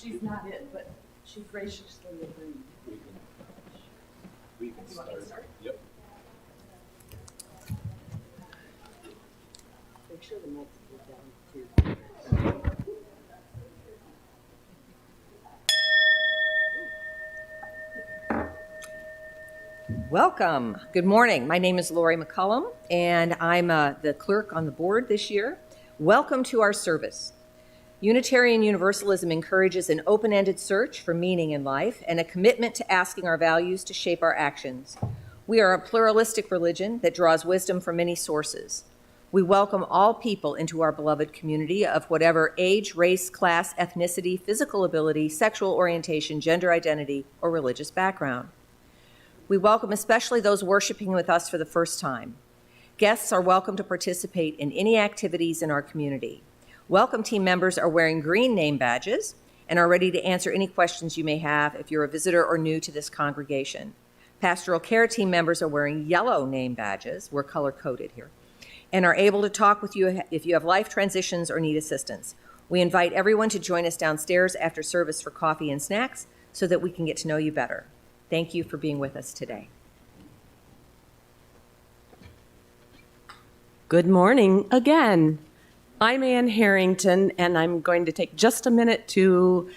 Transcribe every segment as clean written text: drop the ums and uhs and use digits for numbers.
she's not it, but she graciously agreed. We can start. Yep. Make sure the mics go down too. Welcome. Good morning. My name is Lori McCullum, and I'm the clerk on the board this year. Welcome to our service. Unitarian Universalism encourages an open-ended search for meaning in life and a commitment to asking our values to shape our actions. We are a pluralistic religion that draws wisdom from many sources. We welcome all people into our beloved community of whatever age, race, class, ethnicity, physical ability, sexual orientation, gender identity, or religious background. We welcome especially those worshiping with us for the first time. Guests are welcome to participate in any activities in our community. Welcome team members are wearing green name badges and are ready to answer any questions you may have if you're a visitor or new to this congregation. Pastoral care team members are wearing yellow name badges, we're color-coded here, and are able to talk with you if you have life transitions or need assistance. We invite everyone to join us downstairs after service for coffee and snacks so that we can get to know you better. Thank you for being with us today. Good morning again. I'm Ann Herrington, and I'm going to take just a minute to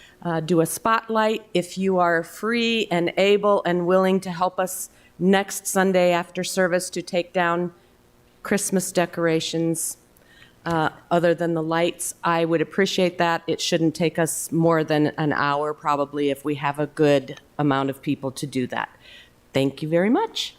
do a spotlight. If you are free and able and willing to help us next Sunday after service to take down Christmas decorations, other than the lights, I would appreciate that. It shouldn't take us more than an hour probably if we have a good amount of people to do that. Thank you very much.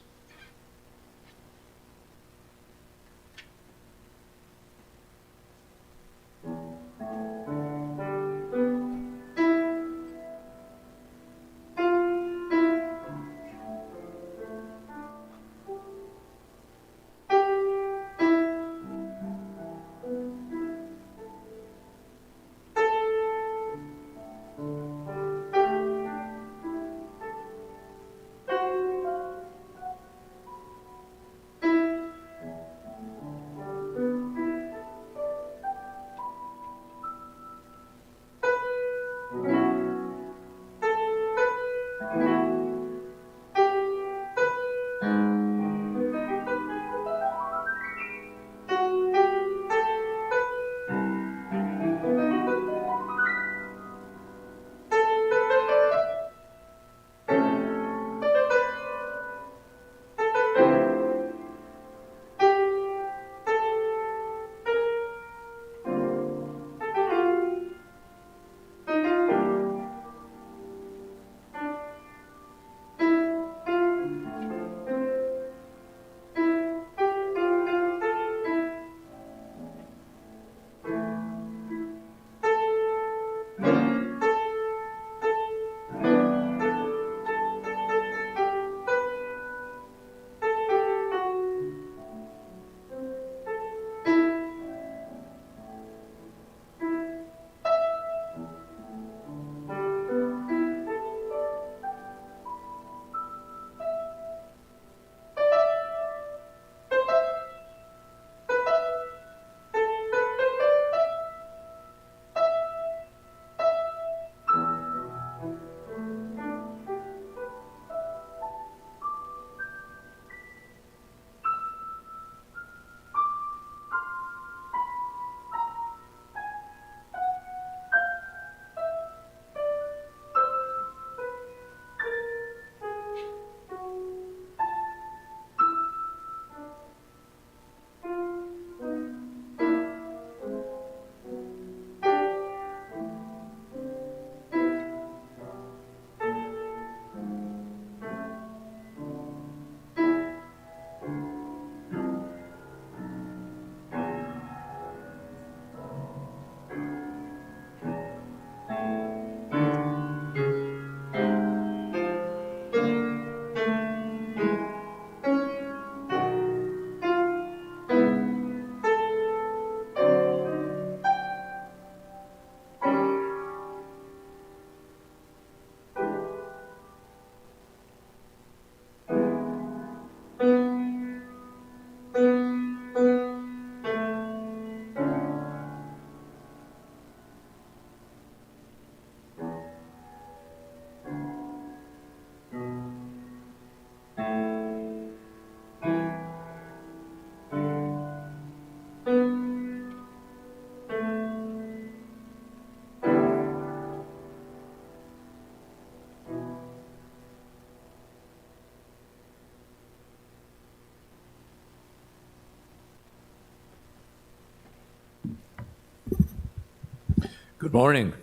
Good morning.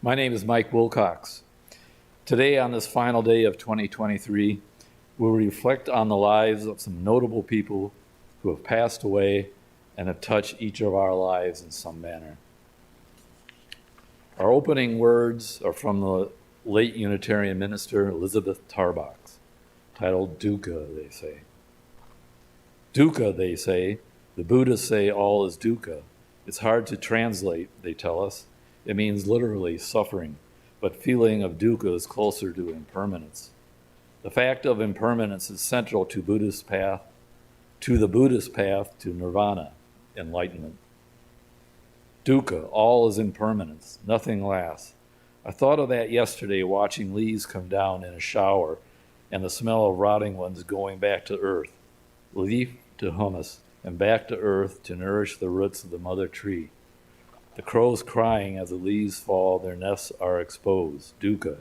My name is Mike Wilcox. Today, on this final day of 2023, we'll reflect on the lives of some notable people who have passed away and have touched each of our lives in some manner. Our opening words are from the late Unitarian minister Elizabeth Tarbox, titled Dukkha, they say. Dukkha, they say, the Buddhists say all is dukkha. It's hard to translate, they tell us. It means literally suffering, but feeling of dukkha is closer to impermanence. The fact of impermanence is central to the Buddhist path to nirvana, enlightenment. Dukkha, all is impermanence, nothing lasts. I thought of that yesterday watching leaves come down in a shower and the smell of rotting ones going back to earth, leaf to humus, and back to earth to nourish the roots of the mother tree. The crows crying as the leaves fall, their nests are exposed. Dukkha,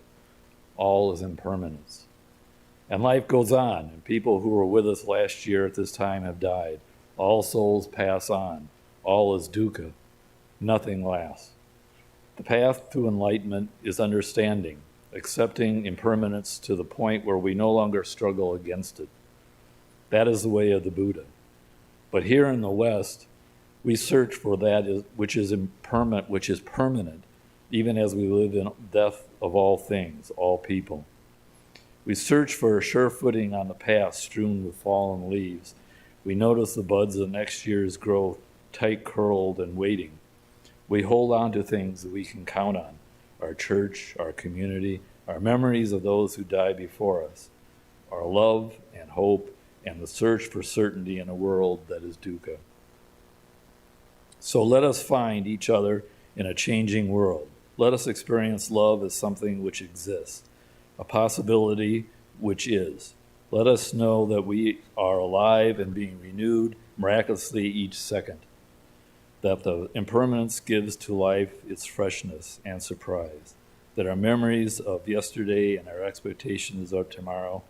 all is impermanence. And life goes on, and people who were with us last year at this time have died. All souls pass on. All is dukkha. Nothing lasts. The path to enlightenment is understanding, accepting impermanence to the point where we no longer struggle against it. That is the way of the Buddha. But here in the West, we search for that which is permanent, even as we live in death of all things, all people. We search for a sure footing on the path strewn with fallen leaves. We notice the buds of next year's growth, tight curled and waiting. We hold on to things that we can count on, our church, our community, our memories of those who died before us, our love and hope, and the search for certainty in a world that is dukkha. So let us find each other in a changing world. Let us experience love as something which exists, a possibility which is. Let us know that we are alive and being renewed miraculously each second, that the impermanence gives to life its freshness and surprise, that our memories of yesterday and our expectations of tomorrow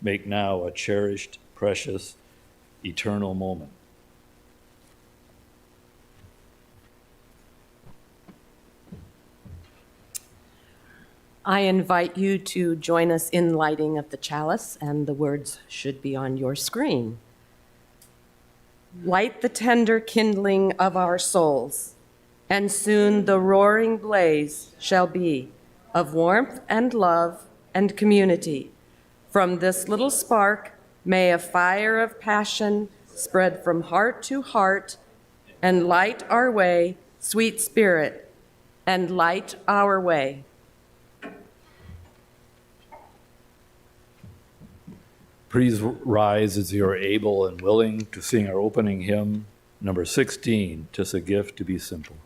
make now a cherished, precious, eternal moment. I invite you to join us in lighting of the chalice, and the words should be on your screen. Light the tender kindling of our souls, and soon the roaring blaze shall be of warmth and love and community. From this little spark, may a fire of passion spread from heart to heart and light our way, sweet Spirit, and light our way. Please rise as you are able and willing to sing our opening hymn, number 16, Just a Gift to Be Simple.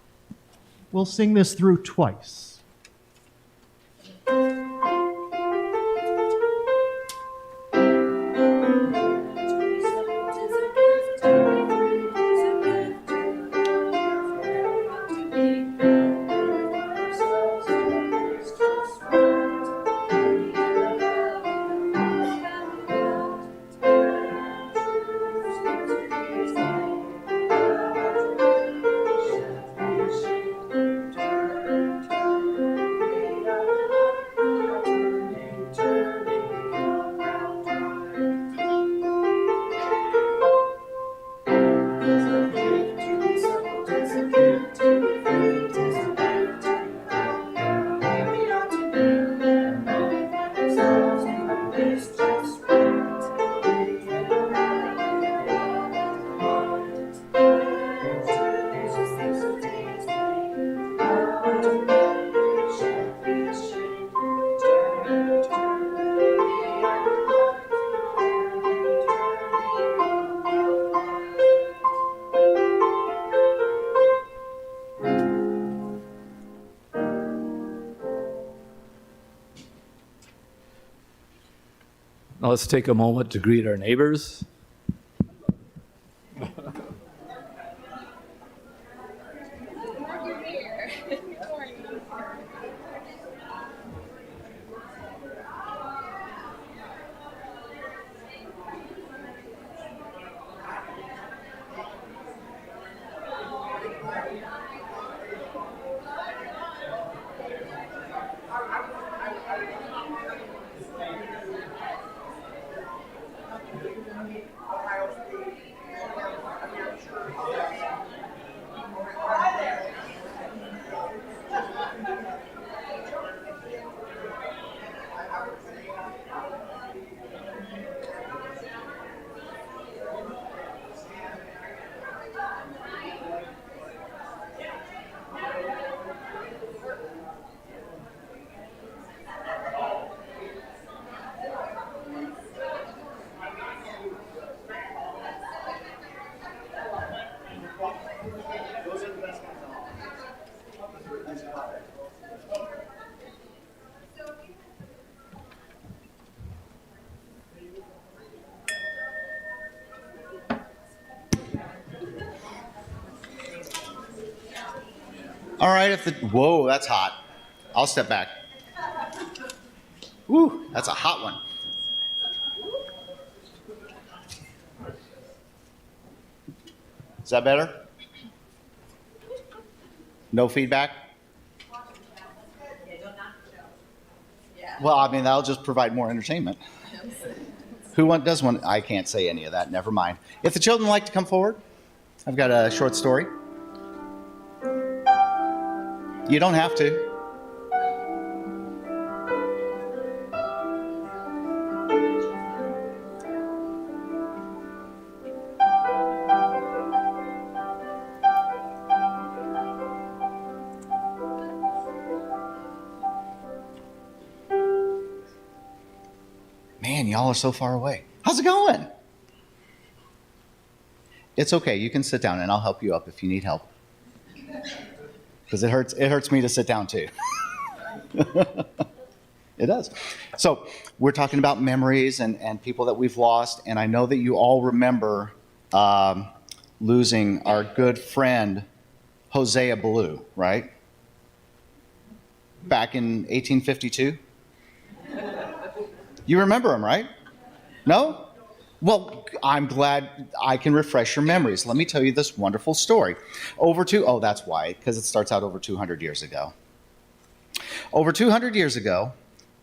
We'll sing this through twice. Now let's take a moment to greet our neighbors. All right, whoa, that's hot. I'll step back. Woo, that's a hot one. Is that better? No feedback? Well, I mean, that'll just provide more entertainment. Does one? I can't say any of that. Never mind. If the children would like to come forward, I've got a short story. You don't have to. Man, y'all are so far away. How's it going? It's okay. You can sit down and I'll help you up if you need help. Because it hurts me to sit down too. It does. So we're talking about memories and people that we've lost. And I know that you all remember losing our good friend, Hosea Ballou, right? Back in 1852. You remember him, right? No? Well, I'm glad I can refresh your memories. Let me tell you this wonderful story. That's why, because it starts out over 200 years ago. Over 200 years ago,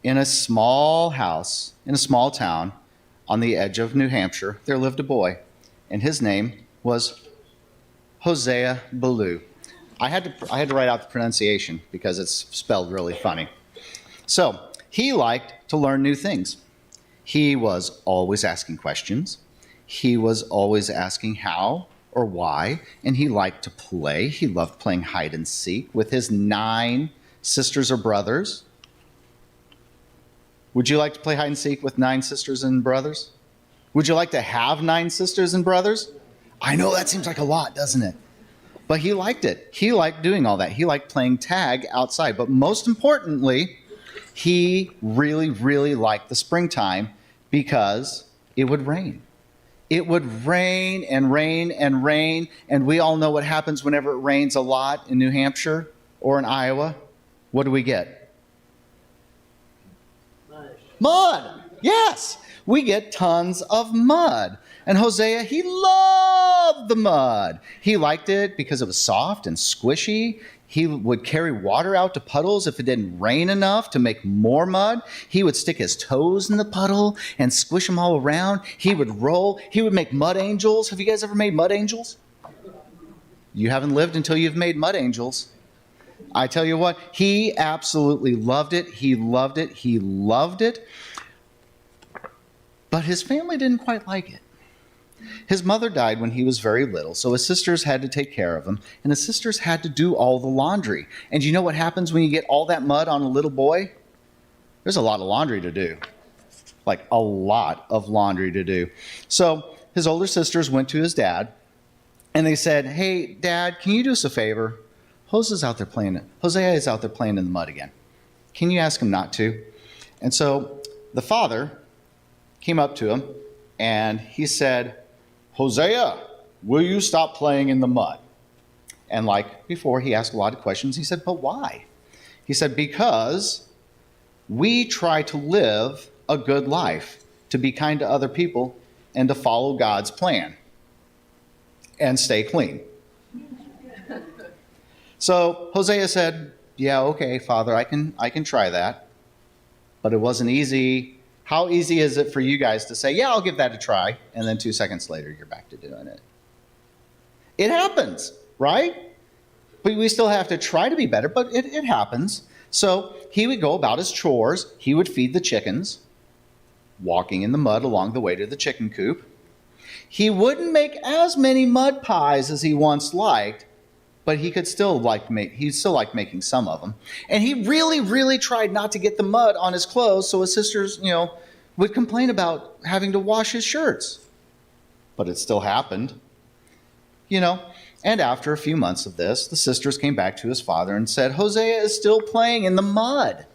in a small house, in a small town on the edge of New Hampshire, there lived a boy, and his name was Hosea Ballou. I had to write out the pronunciation because it's spelled really funny. So, he liked to learn new things. He was always asking questions. He was always asking how or why, and he liked to play. He loved playing hide and seek with his 9 sisters or brothers. Would you like to play hide and seek with 9 sisters and brothers? Would you like to have 9 sisters and brothers? I know that seems like a lot, doesn't it? But he liked it. He liked doing all that. He liked playing tag outside. But most importantly, he really, really liked the springtime because it would rain. It would rain and rain and rain, and we all know what happens whenever it rains a lot in New Hampshire or in Iowa. What do we get? Mud. Yes, we get tons of mud. And Hosea, he loved the mud. He liked it because it was soft and squishy. He would carry water out to puddles if it didn't rain enough to make more mud. He would stick his toes in the puddle and squish them all around. He would roll. He would make mud angels. Have you guys ever made mud angels? You haven't lived until you've made mud angels. I tell you what, he absolutely loved it. He loved it. He loved it. But his family didn't quite like it. His mother died when he was very little, so his sisters had to take care of him, and his sisters had to do all the laundry. And you know what happens when you get all that mud on a little boy? There's a lot of laundry to do. Like a lot of laundry to do. So his older sisters went to his dad, and they said, "Hey, Dad, can you do us a favor? Hosea is out there playing in the mud again. Can you ask him not to?" And so the father came up to him, and he said, "Hosea, will you stop playing in the mud?" And like before, he asked a lot of questions. He said, "But why?" He said, "Because we try to live a good life, to be kind to other people, and to follow God's plan, and stay clean." So Hosea said, "Yeah, okay, Father, I can try that." But it wasn't easy. How easy is it for you guys to say, "Yeah, I'll give that a try," and then 2 seconds later, you're back to doing it? It happens, right? But we still have to try to be better, but it happens. So he would go about his chores. He would feed the chickens, walking in the mud along the way to the chicken coop. He wouldn't make as many mud pies as he once liked, but he still liked making some of them. And he really, really tried not to get the mud on his clothes, so his sisters, would complain about having to wash his shirts. But it still happened, And after a few months of this, the sisters came back to his father and said, "Hosea is still playing in the mud.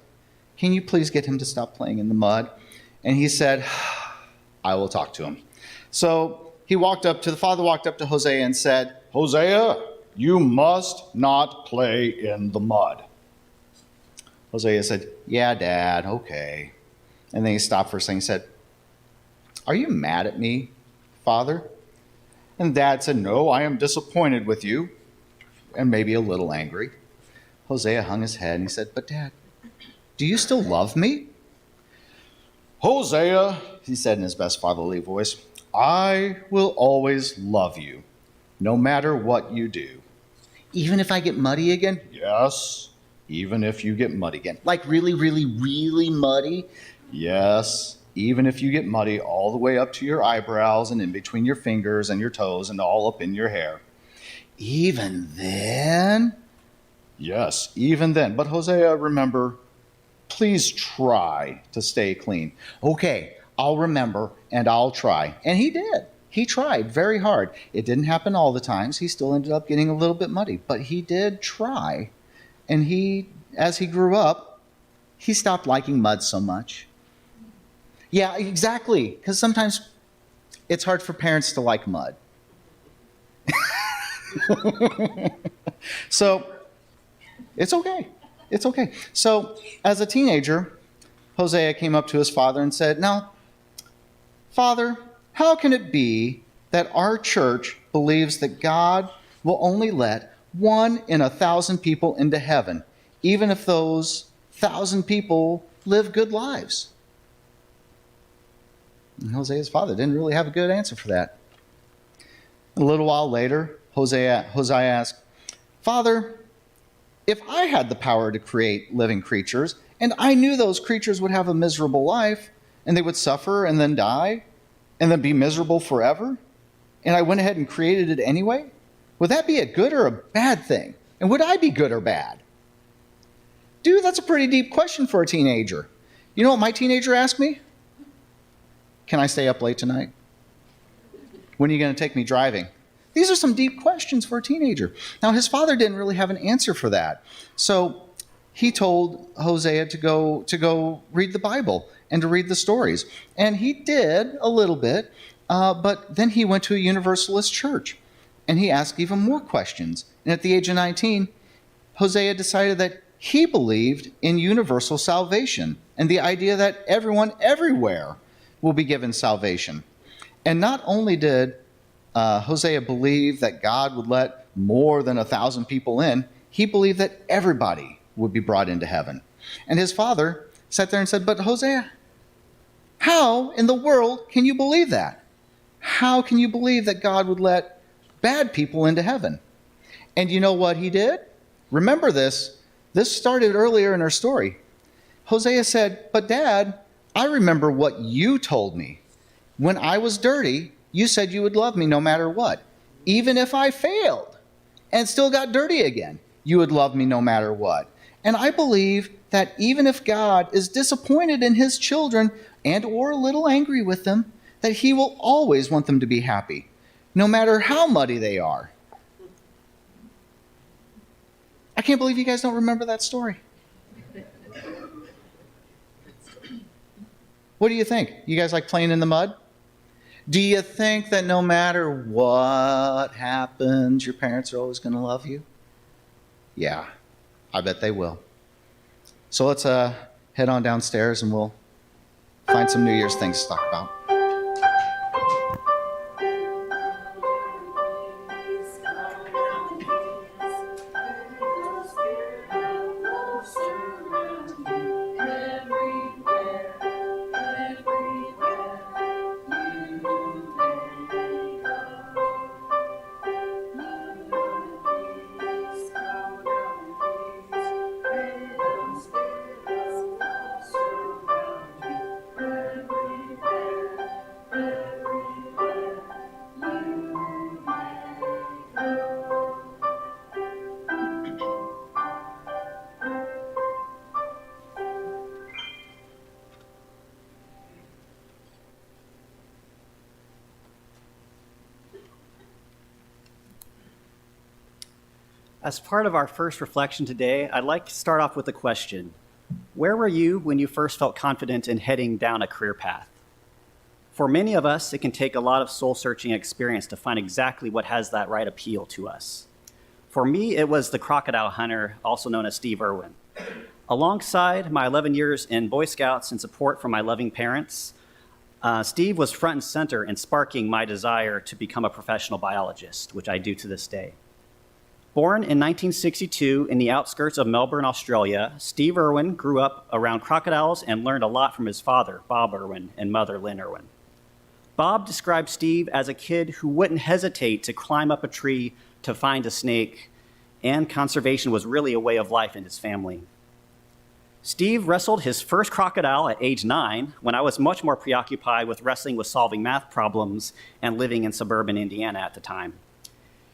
Can you please get him to stop playing in the mud?" And he said, "I will talk to him." So the father walked up to Hosea and said, "Hosea, you must not play in the mud. Hosea said, yeah, Dad, okay. And then he stopped for a second and said, are you mad at me, Father? And Dad said, no, I am disappointed with you, and maybe a little angry. Hosea hung his head and he said, but Dad, do you still love me? Hosea, he said in his best fatherly voice, I will always love you, no matter what you do. Even if I get muddy again? Yes, even if you get muddy again. Like really, really, really muddy? Yes, even if you get muddy all the way up to your eyebrows and in between your fingers and your toes and all up in your hair. Even then? Yes, even then. But Hosea, remember, please try to stay clean. Okay, I'll remember and I'll try. And he did. He tried very hard. It didn't happen all the times. He still ended up getting a little bit muddy, but he did try. And as he grew up, he stopped liking mud so much. Yeah, exactly. Because sometimes it's hard for parents to like mud. So it's okay. It's okay. So as a teenager, Hosea came up to his father and said, now, Father, how can it be that our church believes that God will only let 1 in 1,000 people into heaven, even if those 1,000 people live good lives? And Hosea's father didn't really have a good answer for that. A little while later, Hosea asked, Father, if I had the power to create living creatures, and I knew those creatures would have a miserable life, and they would suffer and then die, and then be miserable forever, and I went ahead and created it anyway, would that be a good or a bad thing? And would I be good or bad? Dude, that's a pretty deep question for a teenager. You know what my teenager asked me? Can I stay up late tonight? When are you going to take me driving? These are some deep questions for a teenager. Now, his father didn't really have an answer for that. So he told Hosea to go read the Bible and to read the stories. And he did a little bit, but then he went to a Universalist church. And he asked even more questions. And at the age of 19, Hosea decided that he believed in universal salvation and the idea that everyone everywhere will be given salvation. And not only did Hosea believe that God would let more than 1,000 people in, he believed that everybody would be brought into heaven. And his father sat there and said, but Hosea, how in the world can you believe that? How can you believe that God would let bad people into heaven? And you know what he did? Remember this. This started earlier in our story. Hosea said, but Dad, I remember what you told me. When I was dirty, you said you would love me no matter what. Even if I failed and still got dirty again, you would love me no matter what. And I believe that even if God is disappointed in his children and or a little angry with them, that he will always want them to be happy, no matter how muddy they are. I can't believe you guys don't remember that story. What do you think? You guys like playing in the mud? Do you think that no matter what happens, your parents are always going to love you? Yeah, I bet they will. So let's head on downstairs and we'll find some New Year's things to talk about. As part of our first reflection today, I'd like to start off with a question. Where were you when you first felt confident in heading down a career path? For many of us, it can take a lot of soul-searching experience to find exactly what has that right appeal to us. For me, it was the crocodile hunter, also known as Steve Irwin. Alongside my 11 years in Boy Scouts and support from my loving parents, Steve was front and center in sparking my desire to become a professional biologist, which I do to this day. Born in 1962 in the outskirts of Melbourne, Australia, Steve Irwin grew up around crocodiles and learned a lot from his father, Bob Irwin, and mother, Lynn Irwin. Bob described Steve as a kid who wouldn't hesitate to climb up a tree to find a snake, and conservation was really a way of life in his family. Steve wrestled his first crocodile at age 9, when I was much more preoccupied with wrestling with solving math problems and living in suburban Indiana at the time.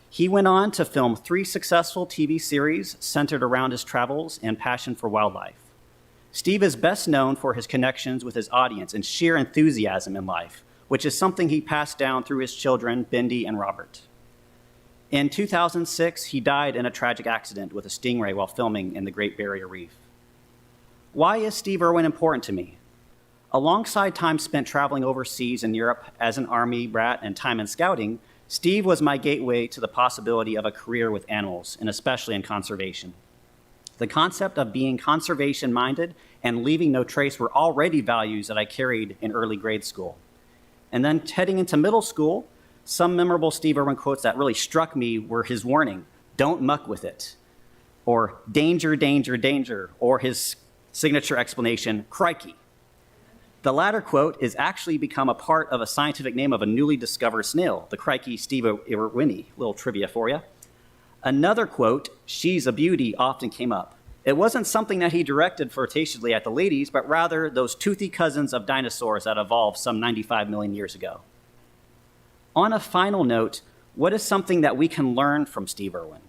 He went on to film 3 successful TV series centered around his travels and passion for wildlife. Steve is best known for his connections with his audience and sheer enthusiasm in life, which is something he passed down through his children, Bindi and Robert. In 2006, he died in a tragic accident with a stingray while filming in the Great Barrier Reef. Why is Steve Irwin important to me? Alongside time spent traveling overseas in Europe as an Army brat and time in scouting, Steve was my gateway to the possibility of a career with animals, and especially in conservation. The concept of being conservation-minded and leaving no trace were already values that I carried in early grade school. And then heading into middle school, some memorable Steve Irwin quotes that really struck me were his warning, "Don't muck with it," or "danger, danger, danger," or his signature explanation, "crikey." The latter quote is actually become a part of a scientific name of a newly discovered snail, the crikey Steve Irwini. Little trivia for you. Another quote, "She's a beauty," often came up. It wasn't something that he directed flirtatiously at the ladies, but rather those toothy cousins of dinosaurs that evolved some 95 million years ago. On a final note, what is something that we can learn from Steve Irwin?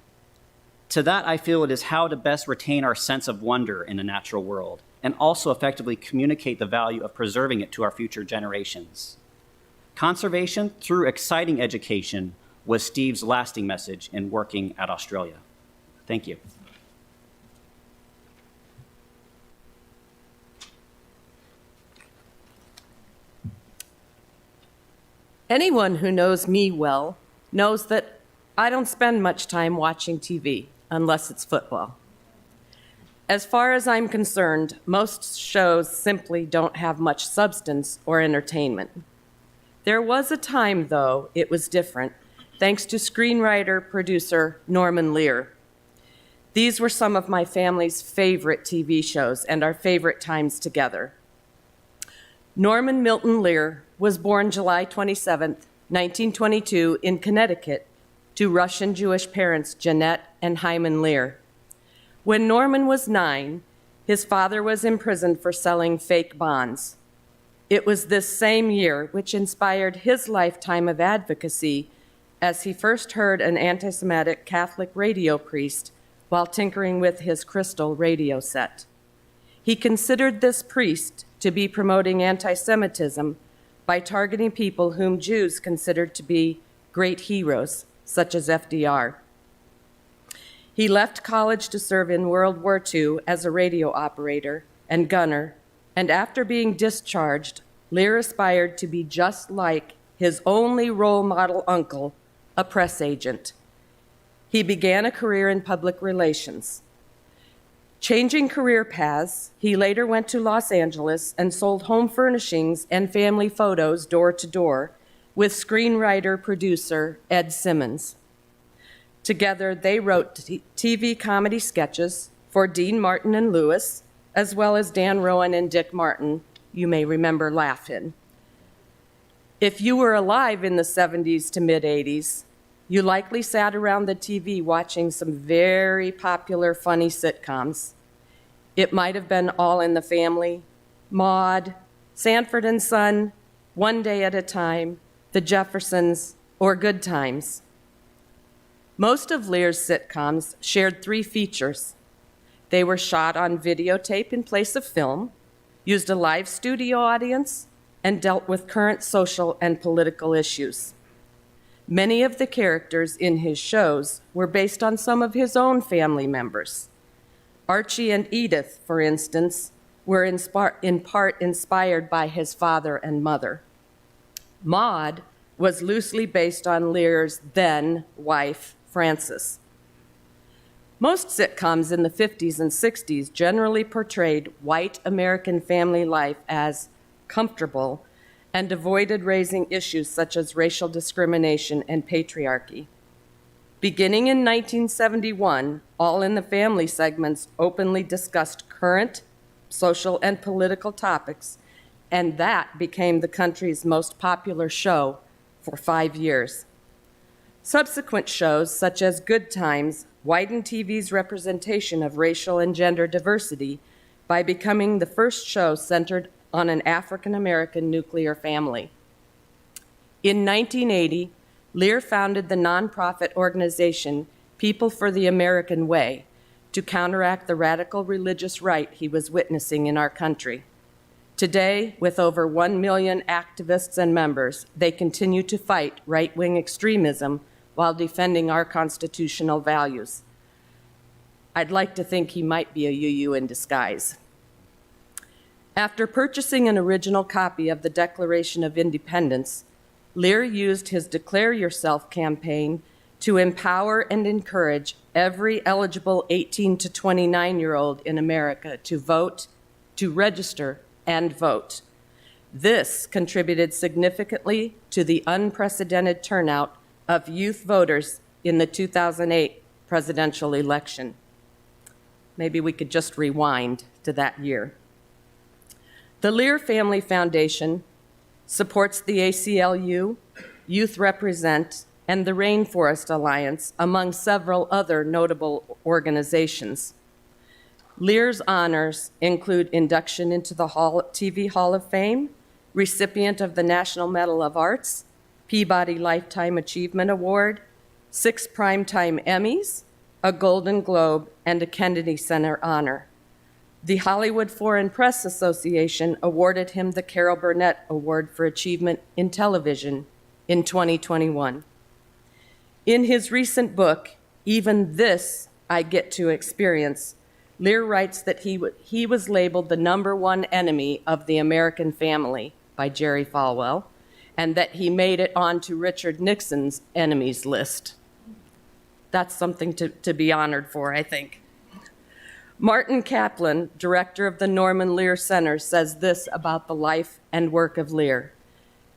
To that, I feel it is how to best retain our sense of wonder in the natural world, and also effectively communicate the value of preserving it to our future generations. Conservation through exciting education was Steve's lasting message in working at Australia. Thank you. Anyone who knows me well knows that I don't spend much time watching TV unless it's football. As far as I'm concerned, most shows simply don't have much substance or entertainment. There was a time, though, it was different, thanks to screenwriter-producer Norman Lear. These were some of my family's favorite TV shows and our favorite times together. Norman Milton Lear was born July 27, 1922, in Connecticut to Russian Jewish parents Jeanette and Hyman Lear. When Norman was 9, his father was imprisoned for selling fake bonds. It was this same year which inspired his lifetime of advocacy as he first heard an anti-Semitic Catholic radio priest while tinkering with his crystal radio set. He considered this priest to be promoting anti-Semitism by targeting people whom Jews considered to be great heroes, such as FDR. He left college to serve in World War II as a radio operator and gunner, and after being discharged, Lear aspired to be just like his only role model uncle, a press agent. He began a career in public relations. Changing career paths, he later went to Los Angeles and sold home furnishings and family photos door to door with screenwriter-producer Ed Simmons. Together, they wrote TV comedy sketches for Dean Martin and Lewis, as well as Dan Rowan and Dick Martin, you may remember Laugh-In. If you were alive in the 70s to mid-80s, you likely sat around the TV watching some very popular, funny sitcoms. It might have been All in the Family, Maude, Sanford and Son, One Day at a Time, The Jeffersons, or Good Times. Most of Lear's sitcoms shared 3 features. They were shot on videotape in place of film, used a live studio audience, and dealt with current social and political issues. Many of the characters in his shows were based on some of his own family members. Archie and Edith, for instance, were in part inspired by his father and mother. Maude was loosely based on Lear's then wife, Frances. Most sitcoms in the 50s and 60s generally portrayed white American family life as comfortable and avoided raising issues such as racial discrimination and patriarchy. Beginning in 1971, All in the Family segments openly discussed current social and political topics, and that became the country's most popular show for 5 years. Subsequent shows, such as Good Times, widened TV's representation of racial and gender diversity by becoming the first show centered on an African American nuclear family. In 1980, Lear founded the nonprofit organization People for the American Way to counteract the radical religious right he was witnessing in our country. Today, with over 1 million activists and members, they continue to fight right-wing extremism while defending our constitutional values. I'd like to think he might be a UU in disguise. After purchasing an original copy of the Declaration of Independence, Lear used his Declare Yourself campaign to empower and encourage every eligible 18 to 29-year-old in America to vote, to register, and vote. This contributed significantly to the unprecedented turnout of youth voters in the 2008 presidential election. Maybe we could just rewind to that year. The Lear Family Foundation supports the ACLU, Youth Represent, and the Rainforest Alliance, among several other notable organizations. Lear's honors include induction into the TV Hall of Fame, recipient of the National Medal of Arts, Peabody Lifetime Achievement Award, 6 Primetime Emmys, a Golden Globe, and a Kennedy Center honor. The Hollywood Foreign Press Association awarded him the Carol Burnett Award for Achievement in Television in 2021. In his recent book, Even This I Get to Experience, Lear writes that he was labeled the #1 enemy of the American family by Jerry Falwell, and that he made it onto Richard Nixon's enemies list. That's something to be honored for, I think. Martin Kaplan, director of the Norman Lear Center, says this about the life and work of Lear.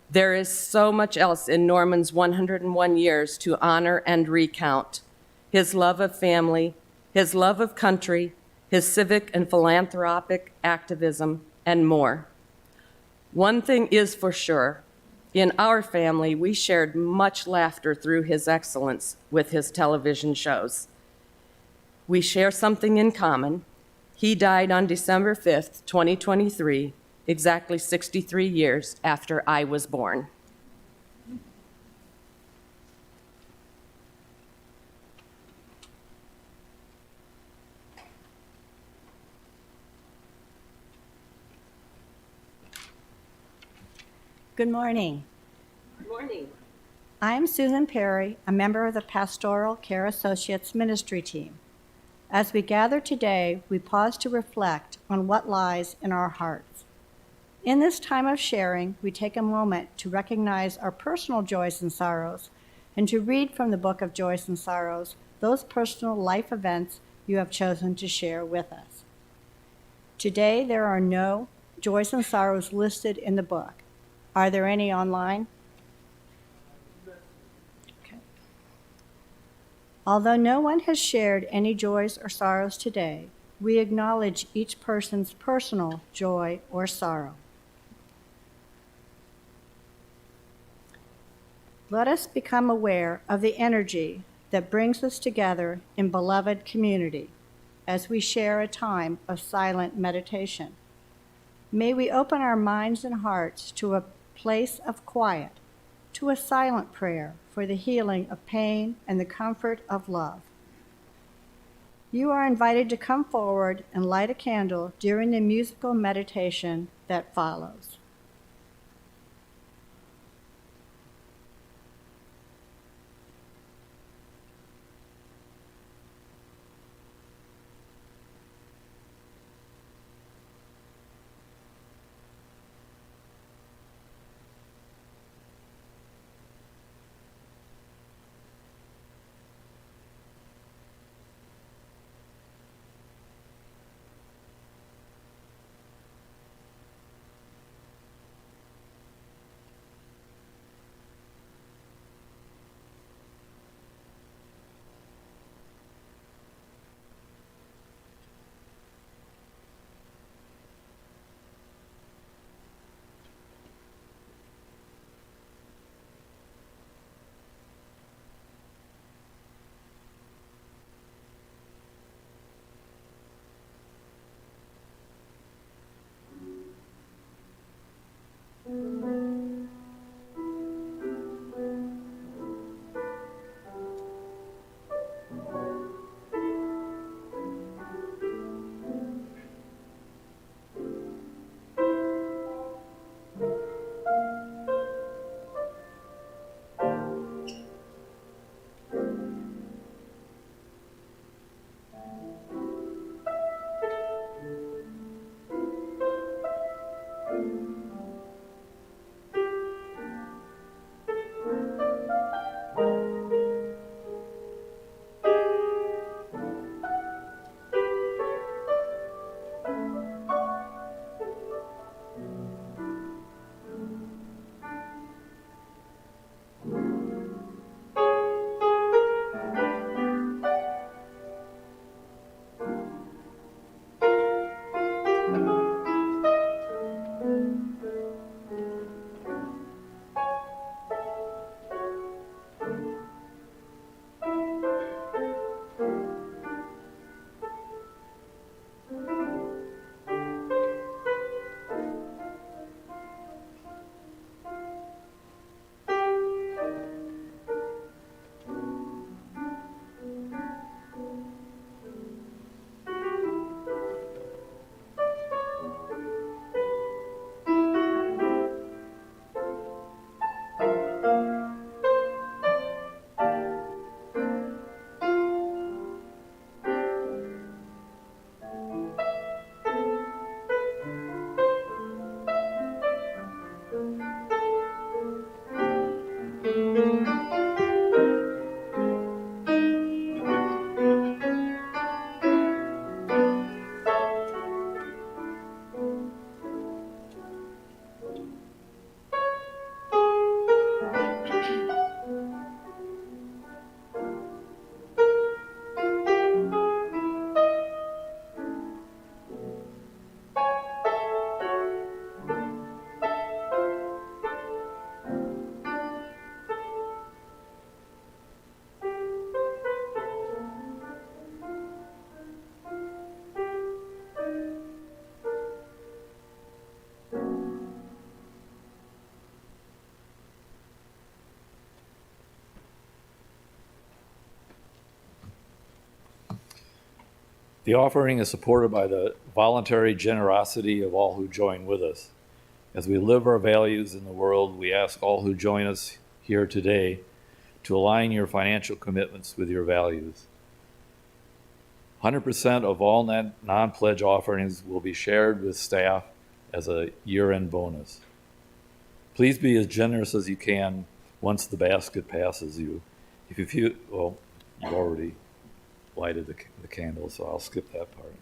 There is so much else in Norman's 101 years to honor and recount. His love of family, his love of country, his civic and philanthropic activism, and more. One thing is for sure, in our family, we shared much laughter through his excellence with his television shows. We share something in common. He died on December 5th, 2023, exactly 63 years after I was born. Good morning. Good morning. I'm Susan Perry, a member of the Pastoral Care Associates ministry team. As we gather today, we pause to reflect on what lies in our hearts. In this time of sharing, we take a moment to recognize our personal joys and sorrows and to read from the book of Joys and Sorrows those personal life events you have chosen to share with us. Today, there are no joys and sorrows listed in the book. Are there any online? Okay. Although no one has shared any joys or sorrows today, we acknowledge each person's personal joy or sorrow. Let us become aware of the energy that brings us together in beloved community as we share a time of silent meditation. May we open our minds and hearts to a place of quiet, to a silent prayer for the healing of pain and the comfort of love. You are invited to come forward and light a candle during the musical meditation that follows. The offering is supported by the voluntary generosity of all who join with us. As we live our values in the world, we ask all who join us here today to align your financial commitments with your values. 100% of all non-pledge offerings will be shared with staff as a year-end bonus. Please be as generous as you can once the basket passes you. If you feel, well, you've already lighted the candle, so I'll skip that part.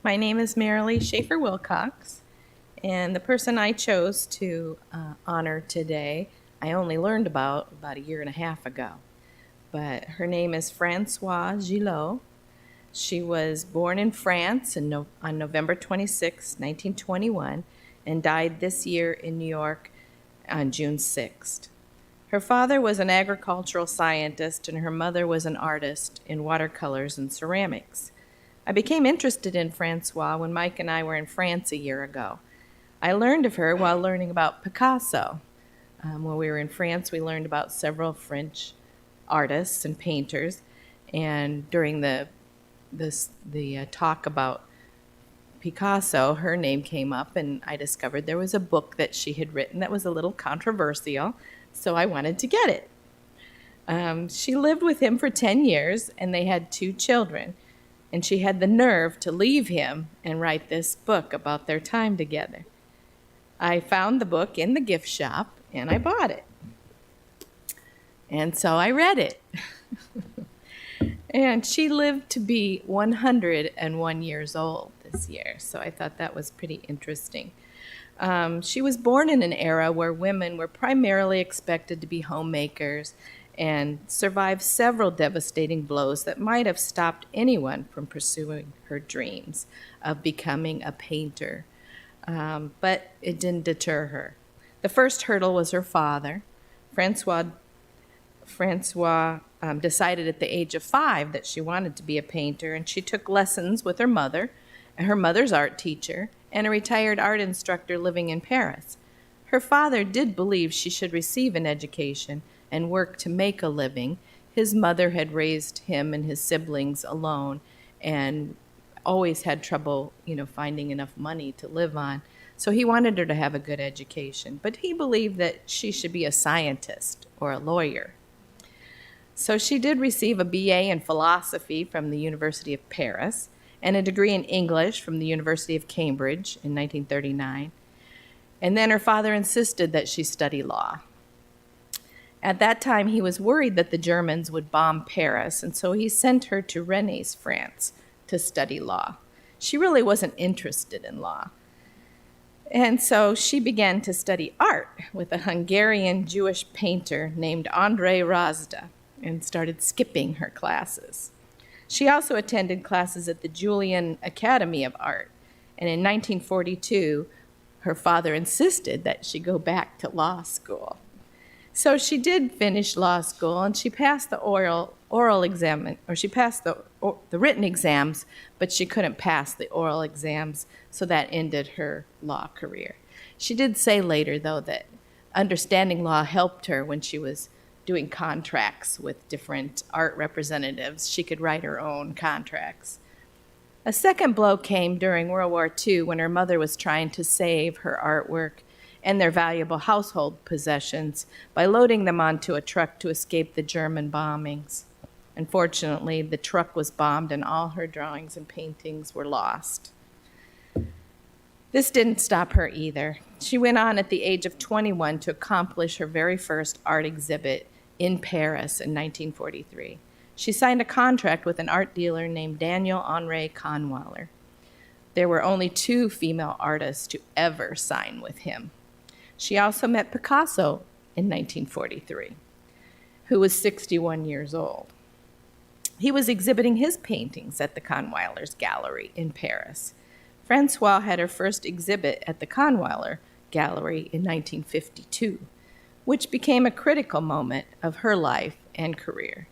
My name is Marilee Schafer-Wilcox, and the person I chose to honor today, I only learned about a year and a half ago. But her name is Françoise Gillot. She was born in France on November 26, 1921, and died this year in New York on June 6th. Her father was an agricultural scientist, and her mother was an artist in watercolors and ceramics. I became interested in Françoise when Mike and I were in France a year ago. I learned of her while learning about Picasso. When we were in France, we learned about several French artists and painters, and during the talk about Picasso, her name came up, and I discovered there was a book that she had written that was a little controversial, so I wanted to get it. She lived with him for 10 years, and they had 2 children. And she had the nerve to leave him and write this book about their time together. I found the book in the gift shop, and I bought it. And so I read it. And she lived to be 101 years old this year, so I thought that was pretty interesting. She was born in an era where women were primarily expected to be homemakers and survived several devastating blows that might have stopped anyone from pursuing her dreams of becoming a painter. But it didn't deter her. The first hurdle was her father. Françoise decided at the age of 5 that she wanted to be a painter, and she took lessons with her mother's art teacher, and a retired art instructor living in Paris. Her father did believe she should receive an education and work to make a living. His mother had raised him and his siblings alone and always had trouble, finding enough money to live on. So he wanted her to have a good education, but he believed that she should be a scientist or a lawyer. So she did receive a BA in philosophy from the University of Paris and a degree in English from the University of Cambridge in 1939. And then her father insisted that she study law. At that time, he was worried that the Germans would bomb Paris, and so he sent her to Rennes, France, to study law. She really wasn't interested in law. And so she began to study art with a Hungarian Jewish painter named Andrei Razda and started skipping her classes. She also attended classes at the Julian Academy of Art, and in 1942, her father insisted that she go back to law school. So she did finish law school, and she passed the oral exam, or she passed the written exams, but she couldn't pass the oral exams, so that ended her law career. She did say later, though, that understanding law helped her when she was doing contracts with different art representatives. She could write her own contracts. A second blow came during World War II when her mother was trying to save her artwork and their valuable household possessions by loading them onto a truck to escape the German bombings. Unfortunately, the truck was bombed and all her drawings and paintings were lost. This didn't stop her either. She went on at the age of 21 to accomplish her very first art exhibit in Paris in 1943. She signed a contract with an art dealer named Daniel Henri Kahnweiler. There were only 2 female artists to ever sign with him. She also met Picasso in 1943, who was 61 years old. He was exhibiting his paintings at the Kahnweiler's gallery in Paris. Francois had her first exhibit at the Kahnweiler Gallery in 1952, which became a critical moment of her life and career.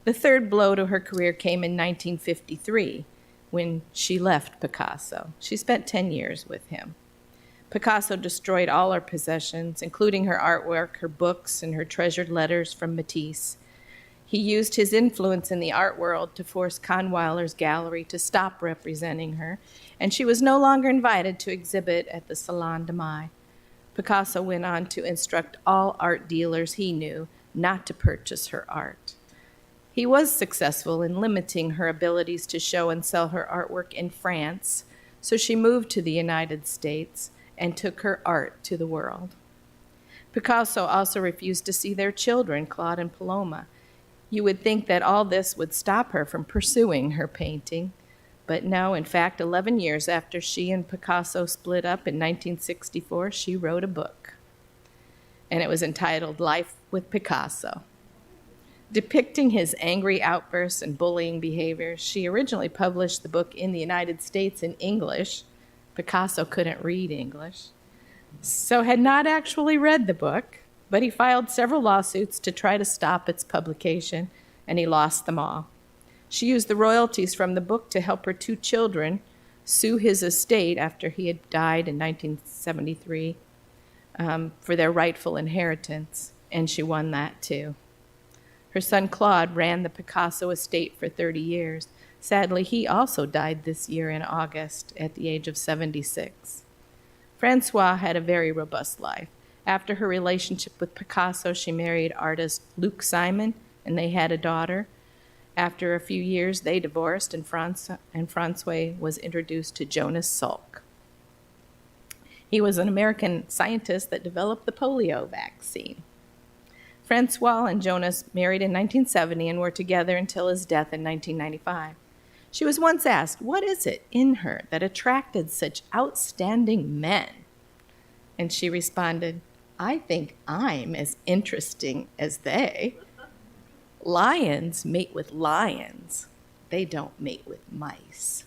The third blow to her career came in 1953 when she left Picasso. She spent 10 years with him. Picasso destroyed all her possessions, including her artwork, her books, and her treasured letters from Matisse. He used his influence in the art world to force Kahnweiler's gallery to stop representing her, and she was no longer invited to exhibit at the Salon de Mai. Picasso went on to instruct all art dealers he knew not to purchase her art. He was successful in limiting her abilities to show and sell her artwork in France, so she moved to the United States and took her art to the world. Picasso also refused to see their children, Claude and Paloma. You would think that all this would stop her from pursuing her painting, but no, in fact, 11 years after she and Picasso split up in 1964, she wrote a book, and it was entitled Life with Picasso. Depicting his angry outbursts and bullying behaviors, she originally published the book in the United States in English. Picasso couldn't read English, so had not actually read the book, but he filed several lawsuits to try to stop its publication, and he lost them all. She used the royalties from the book to help her 2 children sue his estate after he had died in 1973 for their rightful inheritance, and she won that too. Her son Claude ran the Picasso estate for 30 years. Sadly, he also died this year in August at the age of 76. Francois had a very robust life. After her relationship with Picasso, she married artist Luc Simon, and they had a daughter. After a few years, they divorced, and Francois was introduced to Jonas Salk. He was an American scientist that developed the polio vaccine. Francois and Jonas married in 1970 and were together until his death in 1995. She was once asked, what is it in her that attracted such outstanding men? And she responded, I think I'm as interesting as they. Lions mate with lions. They don't mate with mice.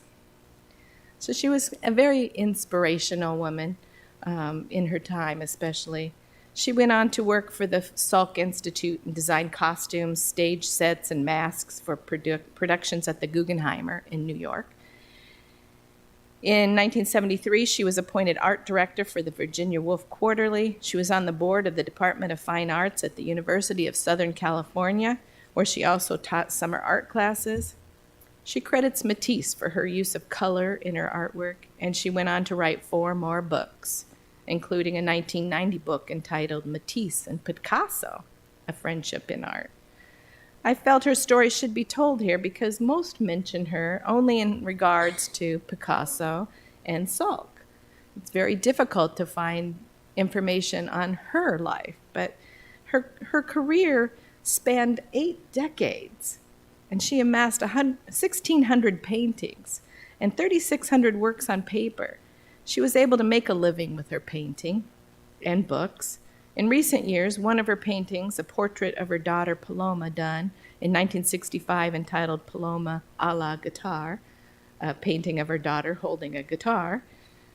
So she was a very inspirational woman in her time, especially. She went on to work for the Salk Institute and designed costumes, stage sets, and masks for productions at the Guggenheimer in New York. In 1973, she was appointed art director for the Virginia Woolf Quarterly. She was on the board of the Department of Fine Arts at the University of Southern California, where she also taught summer art classes. She credits Matisse for her use of color in her artwork, and she went on to write 4 more books, including a 1990 book entitled Matisse and Picasso, A Friendship in Art. I felt her story should be told here because most mention her only in regards to Picasso and Salk. It's very difficult to find information on her life, but her career spanned 8 decades, and she amassed 1,600 paintings and 3,600 works on paper. She was able to make a living with her painting and books. In recent years, one of her paintings, a portrait of her daughter Paloma done in 1965 entitled Paloma a la Guitar, a painting of her daughter holding a guitar,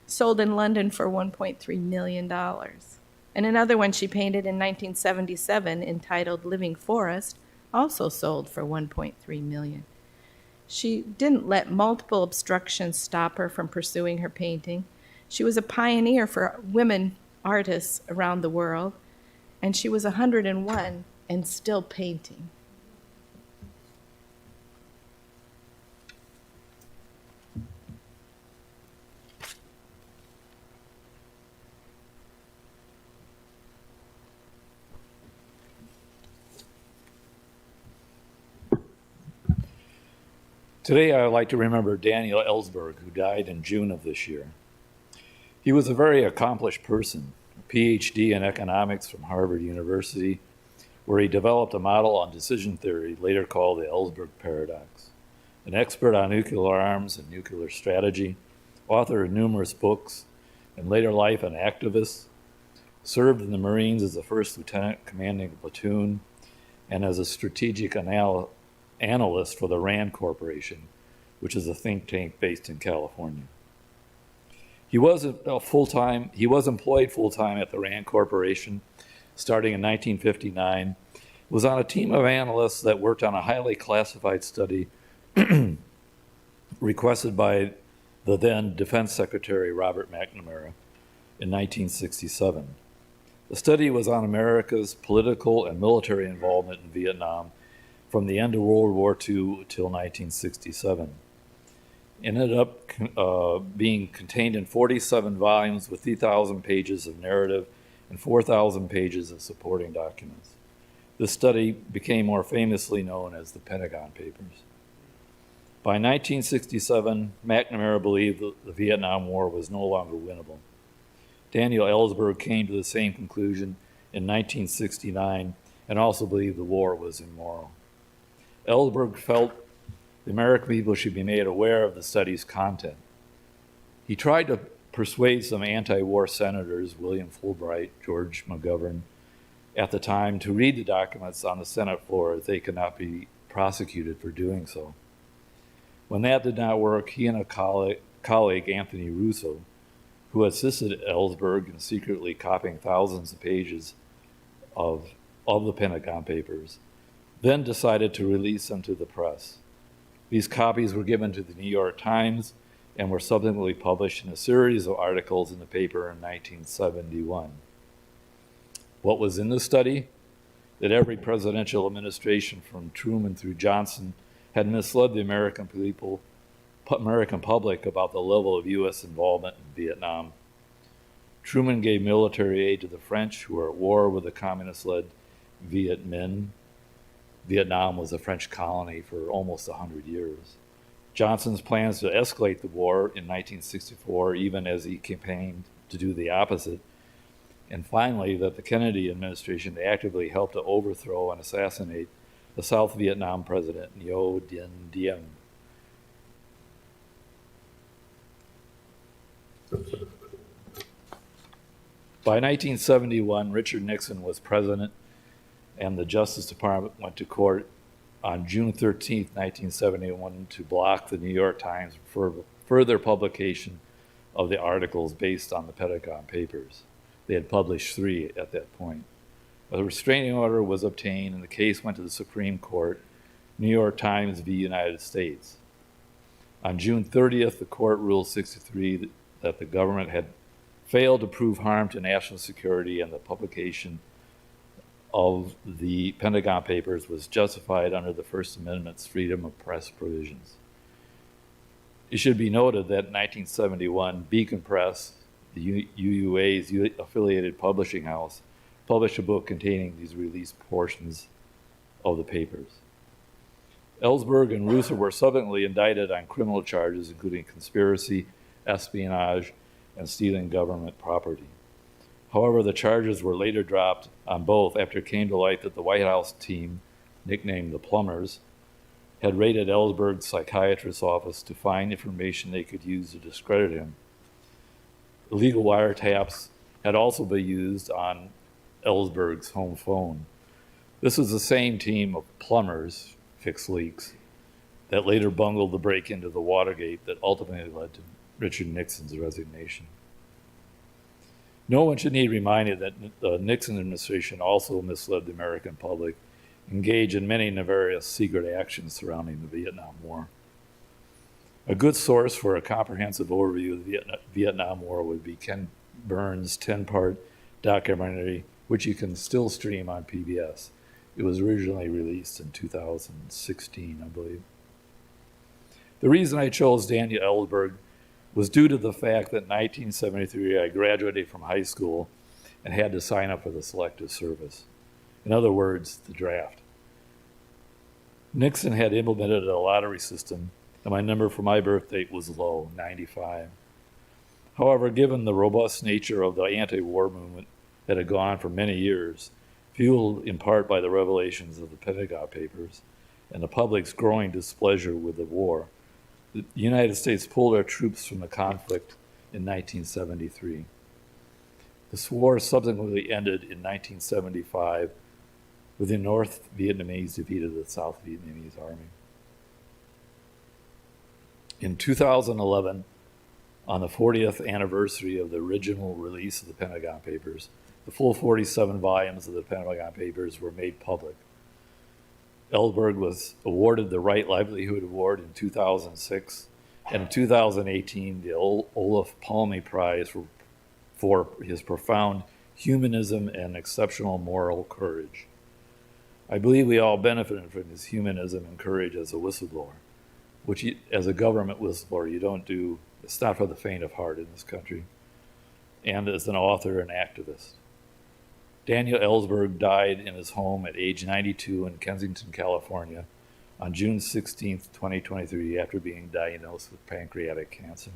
sold in London for $1.3 million. And another one she painted in 1977 entitled Living Forest also sold for $1.3 million. She didn't let multiple obstructions stop her from pursuing her painting. She was a pioneer for women artists around the world, and she was 101 and still painting. Today, I would like to remember Daniel Ellsberg, who died in June of this year. He was a very accomplished person, a PhD in economics from Harvard University, where he developed a model on decision theory, later called the Ellsberg paradox. An expert on nuclear arms and nuclear strategy, author of numerous books, in later life an activist, served in the Marines as a first lieutenant commanding a platoon, and as a strategic analyst for the RAND Corporation, which is a think tank based in California. He was employed full-time at the RAND Corporation starting in 1959, was on a team of analysts that worked on a highly classified study requested by the then Defense Secretary Robert McNamara in 1967. The study was on America's political and military involvement in Vietnam from the end of World War II until 1967. It ended up being contained in 47 volumes with 3,000 pages of narrative and 4,000 pages of supporting documents. This study became more famously known as the Pentagon Papers. By 1967, McNamara believed that the Vietnam War was no longer winnable. Daniel Ellsberg came to the same conclusion in 1969 and also believed the war was immoral. Ellsberg felt the American people should be made aware of the study's content. He tried to persuade some anti-war senators, William Fulbright, George McGovern, at the time, to read the documents on the Senate floor as they could not be prosecuted for doing so. When that did not work, he and a colleague, Anthony Russo, who assisted Ellsberg in secretly copying thousands of pages of the Pentagon Papers, then decided to release them to the press. These copies were given to the New York Times and were subsequently published in a series of articles in the paper in 1971. What was in the study? That every presidential administration from Truman through Johnson had misled the American public about the level of U.S. involvement in Vietnam. Truman gave military aid to the French, who were at war with the communist-led Viet Minh. Vietnam was a French colony for almost 100 years. Johnson's plans to escalate the war in 1964, even as he campaigned to do the opposite. And finally, that the Kennedy administration actively helped to overthrow and assassinate the South Vietnam president, Ngo Dinh Diem. By 1971, Richard Nixon was president, and the Justice Department went to court on June 13, 1971, to block the New York Times for further publication of the articles based on the Pentagon Papers. They had published 3 at that point. A restraining order was obtained, and the case went to the Supreme Court, New York Times v. United States. On June 30th, the court ruled 63 that the government had failed to prove harm to national security, and the publication of the Pentagon Papers was justified under the First Amendment's freedom of press provisions. It should be noted that in 1971, Beacon Press, the UUA's affiliated publishing house, published a book containing these released portions of the papers. Ellsberg and Russo were subsequently indicted on criminal charges, including conspiracy, espionage, and stealing government property. However, the charges were later dropped on both after it came to light that the White House team, nicknamed the Plumbers, had raided Ellsberg's psychiatrist's office to find information they could use to discredit him. Illegal wiretaps had also been used on Ellsberg's home phone. This was the same team of plumbers, fix leaks, that later bungled the break into the Watergate that ultimately led to Richard Nixon's resignation. No one should need reminded that the Nixon administration also misled the American public, engaged in many nefarious secret actions surrounding the Vietnam War. A good source for a comprehensive overview of the Vietnam War would be Ken Burns' 10-part documentary, which you can still stream on PBS. It was originally released in 2016, I believe. The reason I chose Daniel Ellsberg was due to the fact that in 1973 I graduated from high school and had to sign up for the Selective Service. In other words, the draft. Nixon had implemented a lottery system, and my number for my birth date was low, 95. However, given the robust nature of the anti-war movement that had gone on for many years, fueled in part by the revelations of the Pentagon Papers and the public's growing displeasure with the war, the United States pulled our troops from the conflict in 1973. This war subsequently ended in 1975 with the North Vietnamese defeated the South Vietnamese army. In 2011, on the 40th anniversary of the original release of the Pentagon Papers, the full 47 volumes of the Pentagon Papers were made public. Ellsberg was awarded the Right Livelihood Award in 2006, and in 2018, the Olof Palme Prize for his profound humanism and exceptional moral courage. I believe we all benefited from his humanism and courage as a whistleblower, which as a government whistleblower you don't do. It's not for the faint of heart in this country, and as an author and activist. Daniel Ellsberg died in his home at age 92 in Kensington, California on June 16, 2023, after being diagnosed with pancreatic cancer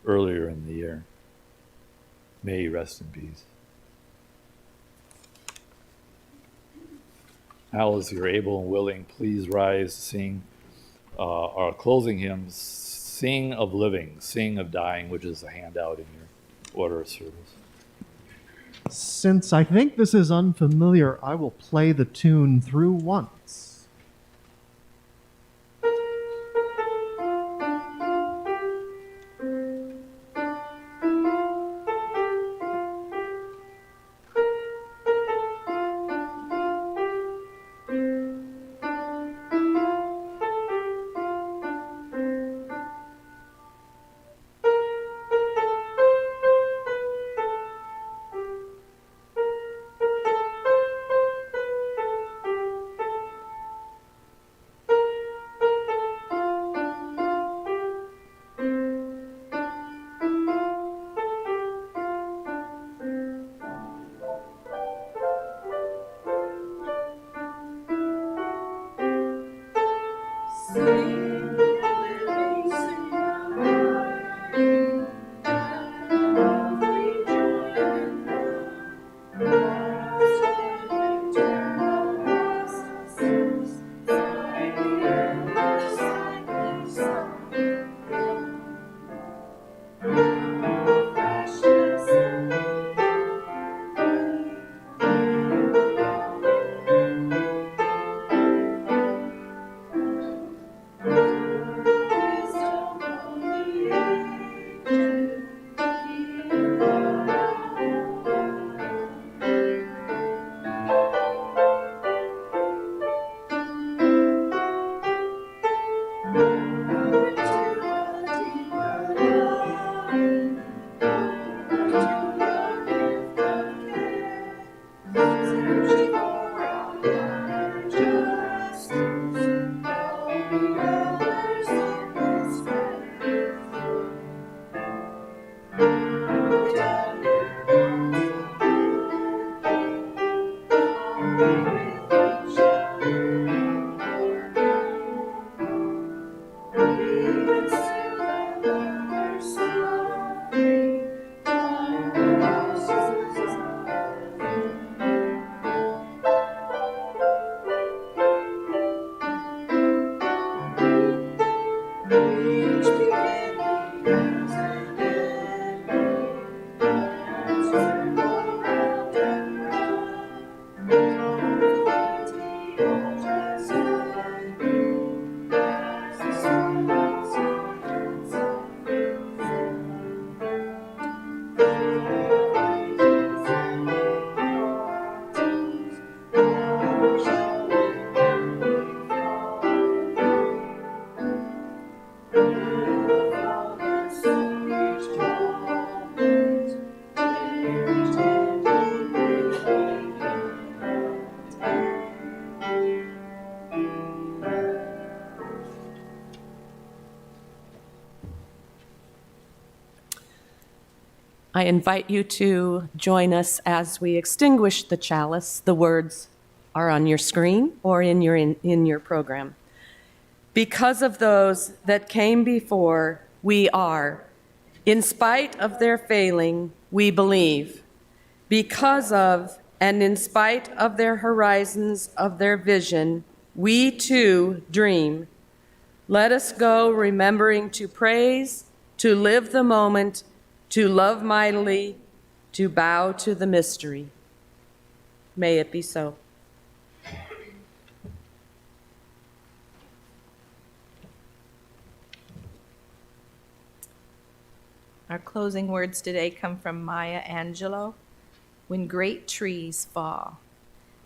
earlier in the year. May he rest in peace. Now, as you're able and willing, please rise to sing our closing hymn, Sing of Living, Sing of Dying, which is a handout in your order of service. Since I think this is unfamiliar, I will play the tune through once. I invite you to join us as we extinguish the chalice. The words are on your screen or in your program. Because of those that came before, we are. In spite of their failing, we believe. Because of and in spite of their horizons of their vision, we too dream. Let us go remembering to praise, to live the moment, to love mightily, to bow to the mystery. May it be so. Our closing words today come from Maya Angelou. When great trees fall,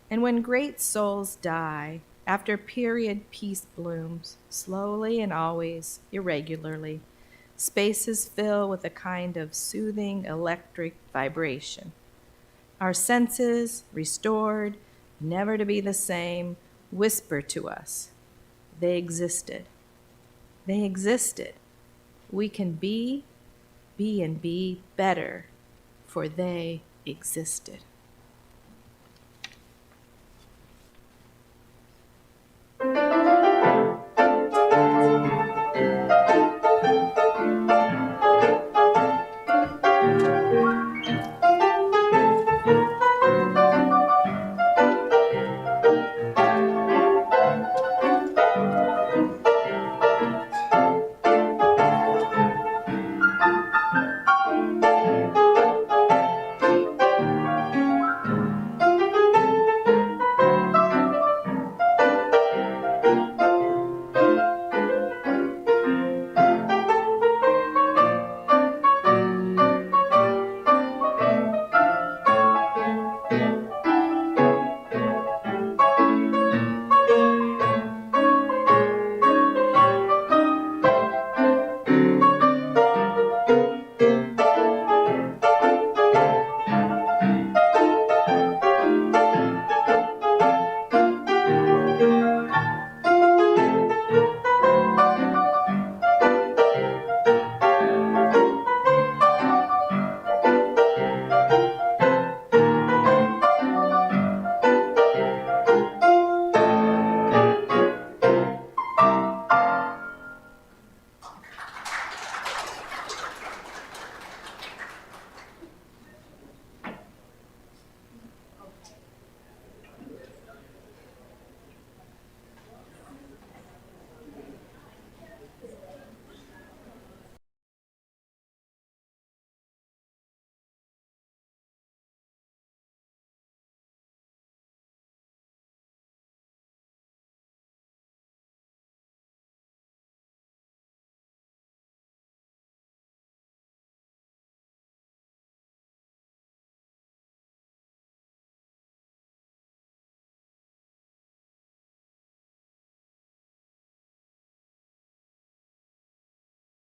and when great souls die, after period peace blooms, slowly and always, irregularly, spaces fill with a kind of soothing electric vibration. Our senses, restored, never to be the same, whisper to us, they existed. They existed. We can be and be better, for they existed.